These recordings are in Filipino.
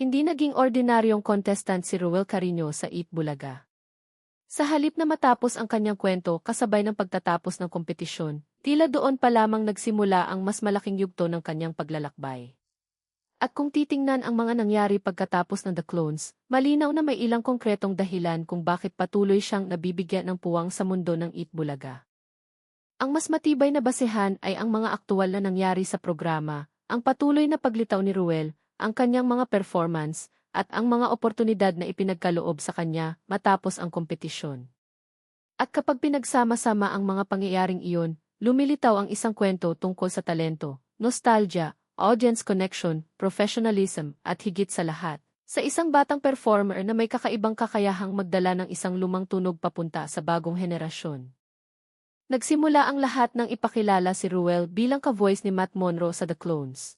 Hindi naging ordinaryong contestant si Ruel Carino sa Eat Bulaga. Sa halip na matapos ang kanyang kwento kasabay ng pagtatapos ng kompetisyon, tila doon pa lamang nagsimula ang mas malaking yugto ng kanyang paglalakbay. At kung titingnan ang mga nangyari pagkatapos ng The Clones, malinaw na may ilang konkretong dahilan kung bakit patuloy siyang nabibigyan ng puwang sa mundo ng Eat Bulaga. Ang mas matibay na basehan ay ang mga aktuwal na nangyari sa programa, ang patuloy na paglitaw ni Ruel, ang kanyang mga performance, at ang mga oportunidad na ipinagkaloob sa kanya matapos ang kompetisyon. At kapag pinagsama-sama ang mga pangyayaring iyon, lumilitaw ang isang kwento tungkol sa talento, nostalgia, audience connection, professionalism, at higit sa lahat, sa isang batang performer na may kakaibang kakayahang magdala ng isang lumang tunog papunta sa bagong henerasyon. Nagsimula ang lahat ng ipakilala si Ruel bilang ka-voice ni Matt Monro sa The Clones.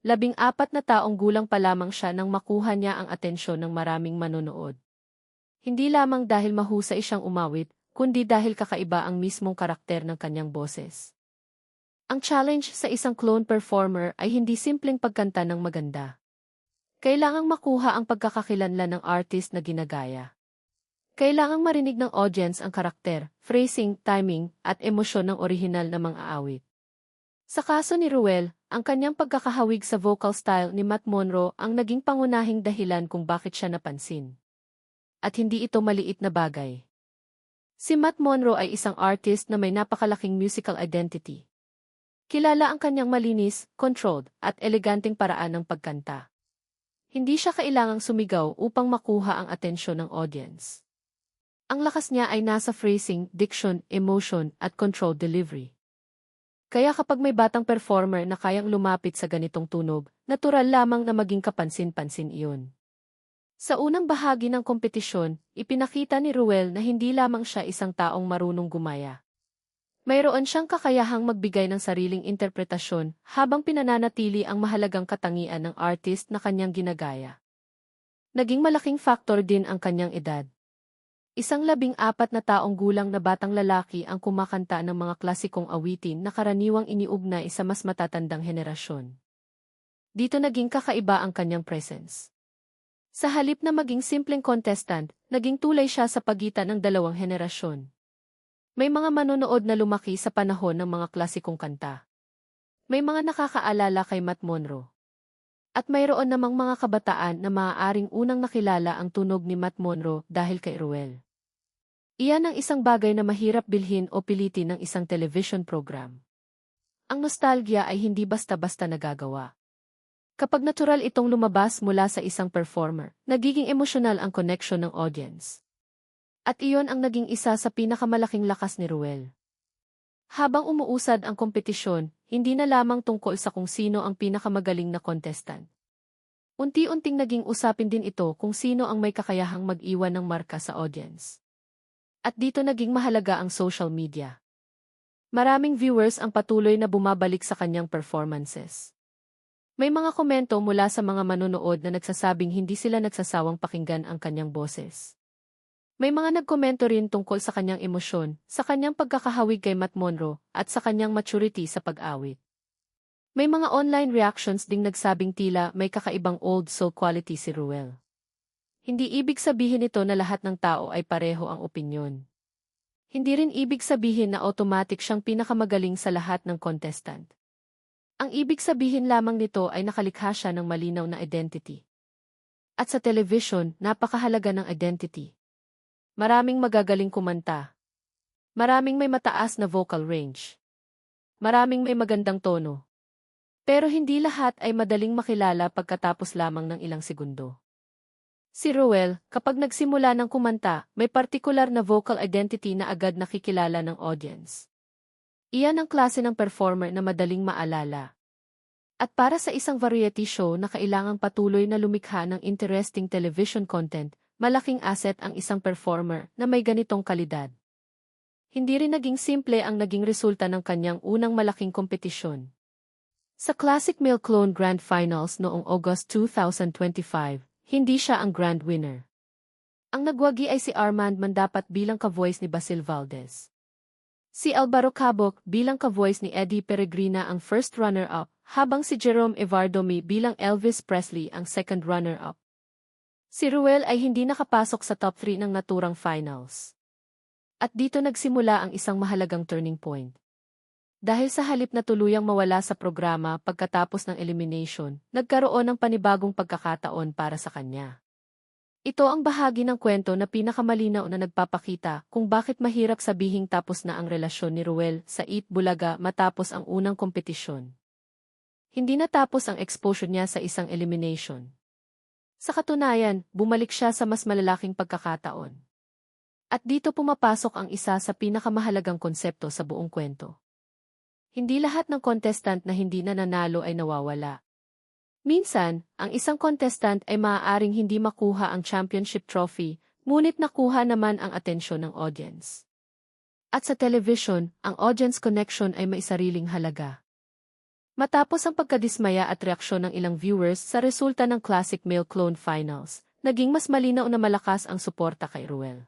14 na taong gulang pa lamang siya nang makuha niya ang atensyon ng maraming manonood. Hindi lamang dahil mahusay siyang umawit, kundi dahil kakaiba ang mismong karakter ng kanyang boses. Ang challenge sa isang clone performer ay hindi simpleng pagkanta ng maganda. Kailangang makuha ang pagkakakilanlan ng artist na ginagaya. Kailangang marinig ng audience ang karakter, phrasing, timing, at emosyon ng orihinal na mga aawit. Sa kaso ni Ruel, ang kanyang pagkakahawig sa vocal style ni Matt Monro ang naging pangunahing dahilan kung bakit siya napansin. At hindi ito maliit na bagay. Si Matt Monro ay isang artist na may napakalaking musical identity. Kilala ang kanyang malinis, controlled, at eleganteng paraan ng pagkanta. Hindi siya kailangang sumigaw upang makuha ang atensyon ng audience. Ang lakas niya ay nasa phrasing, diction, emotion, at controlled delivery. Kaya kapag may batang performer na kayang lumapit sa ganitong tunog, natural lamang na maging kapansin-pansin iyon. Sa unang bahagi ng kompetisyon, ipinakita ni Ruel na hindi lamang siya isang taong marunong gumaya. Mayroon siyang kakayahang magbigay ng sariling interpretasyon habang pinananatili ang mahalagang katangian ng artist na kanyang ginagaya. Naging malaking faktor din ang kanyang edad. Isang 14 na taong gulang na batang lalaki ang kumakanta ng mga klasikong awitin na karaniwang iniugnay sa mas matatandang henerasyon. Dito naging kakaiba ang kanyang presence. Sa halip na maging simpleng contestant, naging tulay siya sa pagitan ng dalawang henerasyon. May mga manonood na lumaki sa panahon ng mga klasikong kanta. May mga nakakaalala kay Matt Monro. At mayroon namang mga kabataan na maaaring unang nakilala ang tunog ni Matt Monro dahil kay Ruel. Iyan ang isang bagay na mahirap bilhin o pilitin ng isang television program. Ang nostalgia ay hindi basta-basta nagagawa. Kapag natural itong lumabas mula sa isang performer, nagiging emosyonal ang connection ng audience. At iyon ang naging isa sa pinakamalaking lakas ni Ruel. Habang umuusad ang kompetisyon, hindi na lamang tungkol sa kung sino ang pinakamagaling na contestant. Unti-unting naging usapin din ito kung sino ang may kakayahang mag-iwan ng marka sa audience. At dito naging mahalaga ang social media. Maraming viewers ang patuloy na bumabalik sa kanyang performances. May mga komento mula sa mga manonood na nagsasabing hindi sila nagsasawang pakinggan ang kanyang boses. May mga nagkomento rin tungkol sa kanyang emosyon, sa kanyang pagkakahawig kay Matt Monro, at sa kanyang maturity sa pag-awit. May mga online reactions ding nagsabing tila may kakaibang old soul quality si Ruel. Hindi ibig sabihin ito na lahat ng tao ay pareho ang opinyon. Hindi rin ibig sabihin na automatic siyang pinakamagaling sa lahat ng contestant. Ang ibig sabihin lamang nito ay nakalikha siya ng malinaw na identity. At sa television, napakahalaga ng identity. Maraming magagaling kumanta. Maraming may mataas na vocal range. Maraming may magandang tono. Pero hindi lahat ay madaling makilala pagkatapos lamang ng ilang segundo. Si Ruel, kapag nagsimula ng kumanta, may partikular na vocal identity na agad nakikilala ng audience. Iyan ang klase ng performer na madaling maalala. At para sa isang variety show na kailangang patuloy na lumikha ng interesting television content, malaking asset ang isang performer na may ganitong kalidad. Hindi rin naging simple ang naging resulta ng kanyang unang malaking kompetisyon. Sa Classic Male Clone Grand Finals noong August 2025, hindi siya ang grand winner. Ang nagwagi ay si Armand Mandapat bilang ka-voice ni Basil Valdez. Si Alvaro Cabok bilang ka-voice ni Eddie Peregrina ang first runner-up, habang si Jerome Evardomi bilang Elvis Presley ang second runner-up. Si Ruel ay hindi nakapasok sa top 3 ng naturang finals. At dito nagsimula ang isang mahalagang turning point. Dahil sa halip na tuluyang mawala sa programa pagkatapos ng elimination, nagkaroon ng panibagong pagkakataon para sa kanya. Ito ang bahagi ng kwento na pinakamalinaw na nagpapakita kung bakit mahirap sabihing tapos na ang relasyon ni Ruel sa Eat Bulaga matapos ang unang kompetisyon. Hindi natapos ang exposure niya sa isang elimination. Sa katunayan, bumalik siya sa mas malalaking pagkakataon. At dito pumapasok ang isa sa pinakamahalagang konsepto sa buong kwento. Hindi lahat ng contestant na hindi nananalo ay nawawala. Minsan, ang isang contestant ay maaaring hindi makuha ang championship trophy, ngunit nakuha naman ang atensyon ng audience. At sa television, ang audience connection ay may sariling halaga. Matapos ang pagkadismaya at reaksyon ng ilang viewers sa resulta ng Classic Male Clone Finals, naging mas malinaw na malakas ang suporta kay Ruel.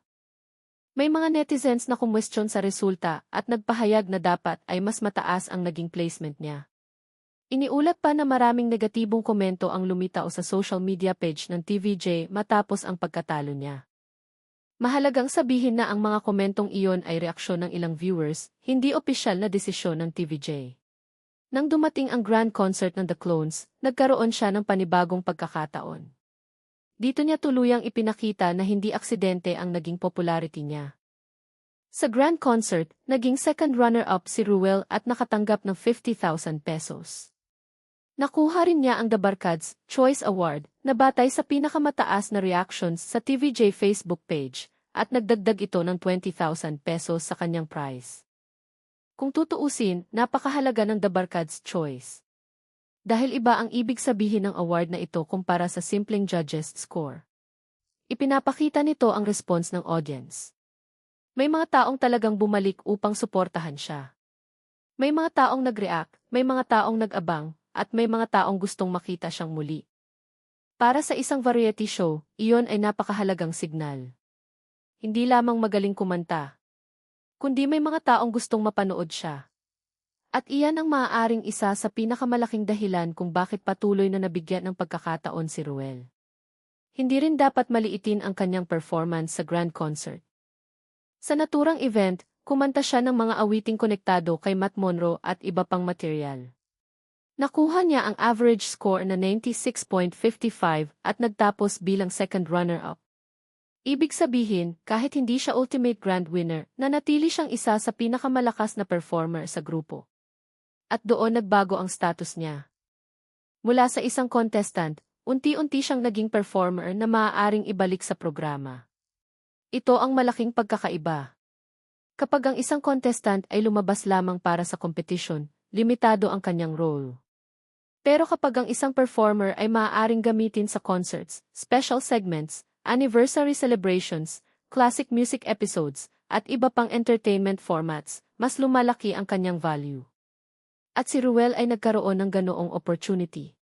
May mga netizens na kumwestiyon sa resulta at nagpahayag na dapat ay mas mataas ang naging placement niya. Iniulat pa na maraming negatibong komento ang lumitaw sa social media page ng TVJ matapos ang pagkatalo niya. Mahalagang sabihin na ang mga komentong iyon ay reaksyon ng ilang viewers, hindi opisyal na desisyon ng TVJ. Nang dumating ang grand concert ng The Clones, nagkaroon siya ng panibagong pagkakataon. Dito niya tuluyang ipinakita na hindi aksidente ang naging popularity niya. Sa grand concert, naging second runner-up si Ruel at nakatanggap ng 50,000 pesos. Nakuha rin niya ang The Barkads Choice Award na batay sa pinakamataas na reactions sa TVJ Facebook page at nagdagdag ito ng 20,000 pesos sa kanyang prize. Kung tutuusin, napakahalaga ng The Barkads Choice. Dahil iba ang ibig sabihin ng award na ito kumpara sa simpleng judges score. Ipinapakita nito ang response ng audience. May mga taong talagang bumalik upang suportahan siya. May mga taong nag-react, may mga taong nag-abang, at may mga taong gustong makita siyang muli. Para sa isang variety show, iyon ay napakahalagang signal. Hindi lamang magaling kumanta, kundi may mga taong gustong mapanood siya. At iyan ang maaaring isa sa pinakamalaking dahilan kung bakit patuloy na nabigyan ng pagkakataon si Ruel. Hindi rin dapat maliitin ang kanyang performance sa grand concert. Sa naturang event, kumanta siya ng mga awiting konektado kay Matt Monro at iba pang material. Nakuha niya ang average score na 96.55 at nagtapos bilang second runner-up. Ibig sabihin, kahit hindi siya ultimate grand winner, nanatili siyang isa sa pinakamalakas na performer sa grupo. At doon nagbago ang status niya. Mula sa isang contestant, unti-unti siyang naging performer na maaaring ibalik sa programa. Ito ang malaking pagkakaiba. Kapag ang isang contestant ay lumabas lamang para sa competition, limitado ang kanyang role. Pero kapag ang isang performer ay maaaring gamitin sa concerts, special segments, anniversary celebrations, classic music episodes, at iba pang entertainment formats, mas lumalaki ang kanyang value. At si Ruel ay nagkaroon ng ganoong opportunity.